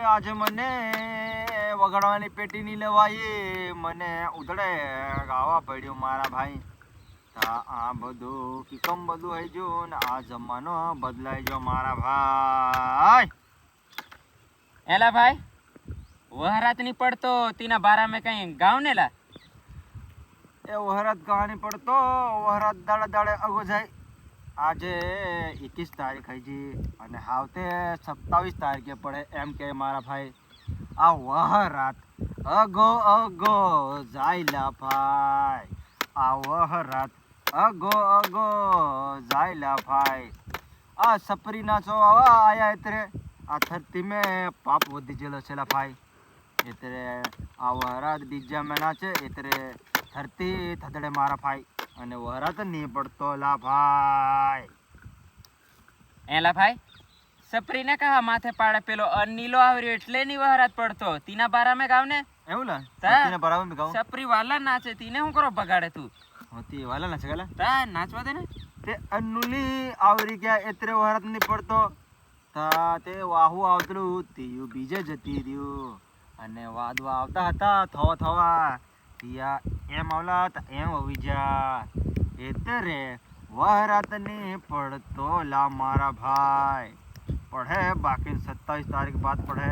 આજે મને વગાડવાની પેટી ની લેવાઈ, મને ઉધડે ગાવા પડ્યું મારા ભાઈ. આ બધું કિકમ બધું હઈ ગયું ને આ જમાનો બદલાઈ ગયો મારા ભાઈ. એલા ભાઈ વહરાત ની પડતો તીના બારા में કઈ ગાવ ને લા. એ વહરાત કહાની પડતો વહરાત દાડે દાડે અગો જાય. આજે 21 તારીખ હઈ જી અને હાવતે 27 તારીખે પડે એમ કે મારા ભાઈ. આ વહરાત અગો અગો જાયલા ભાઈ. આ વહરાત અગો અગો જાયલા ભાઈ. આ સપરી ના છો આયા એટલે આ ધરતી में પાપ વધી ગયેલો છે લા ભાઈ. એટલે આ વહરાત બીજા મહિના છે એટલે ધરતી થદડે મારા ભાઈ અને વહરાત નહીં પડતો લા ભાઈ. એલા ભાઈ સપરી ને કહા માથે પાડે પેલો નીલો આવ્યો એટલે ની વહરાત પડતો તીના બારા में ગાવ ને. એવું લા તા તીના બરાબર में ગાઉં. સપરી વાલા નાચે તીને હું કરો બગાડે તું. હોતી વાલા ના છે તા નાચવા દે ને. તે અન્નુલી આવરી ગયા એટલે વહરાત નહીં પડતો. તા તે વાહુ આવતલું તીયું બીજે જતી રહ્યું અને વાદવા આવતા હતા થવા થવા તિયા એમ આવલા તા એમ આવી જા એટલે વહરાત નહીં પડતો લા મારા ભાઈ. પડે બાકી 27 તારીખ બાદ પડે.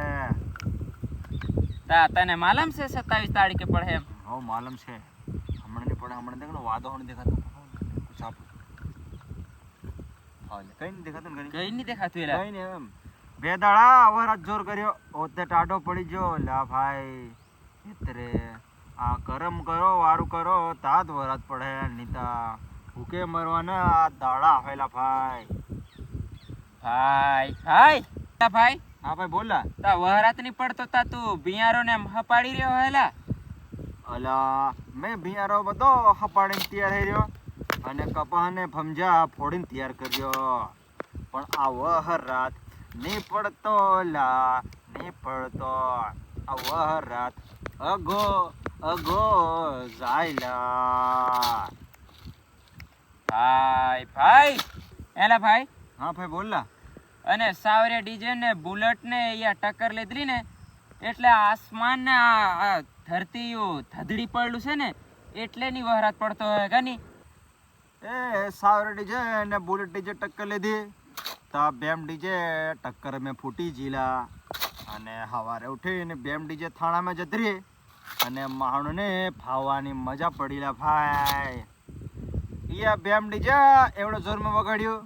તા તને માલમ છે 27 તારીખે પડે એમ. હો માલમ છે. હમણાં નહીં પડે. હમણાં દેખ વાદો હમણાં દેખાતું કુછ આપ કઈ નહીં દેખાતું ને કઈ નહીં દેખાતું એલા. કઈ નહીં એમ બે દાડા વહરાત જોર કર્યો ઓતે ટાઢો પડી ગયો લા ભાઈ. એટલે આ કરમ કરો વારું કરો તાત વહરાત પડે નીતા ભૂકે મરવાના આ દાડા આવેલા ભાઈ. ભાઈ ભાઈ તા ભાઈ હા ભાઈ બોલા. તા વહરાત ની પડતો તા તું બિયારો ને હપાડી રહ્યો હેલા. અલા મેં બિયારો બધો હપાડીને તૈયાર થઈ રહ્યો અને કપાને ભમજા ફોડીને તૈયાર કર્યો. પણ આ વહરાત નહીં પડતો લા નહીં પડતો. આ વહરાત અગો અગો જાયલા. ભાઈ ભાઈ એલા ભાઈ હા ભાઈ બોલા. અને સાવરે ડીજે ને બુલેટ ને યા ટક્કર લીધરી ને એટલે આસમાન ને આ ધરતી થદડી પડલું છે ને એટલે ની વહરાત પડતો હોય ગાની. એ સાવરે ડીજે ને બુલેટ ડીજે ટક્કર લીધી તા બેમ ડીજે ટક્કર મેં ફૂટી જીલા અને સવારે ઉઠીને બેમ ડીજે થાણામાં જતી રહી અને માણોને ફાવવાની મજા પડીલા ભાઈ. યા બેમ ડીજે એવડો જોરમાં વગાડ્યું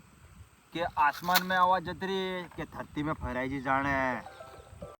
કે આસમાન में आवाज जतरी કે ધરતી में फहराई जी जाने.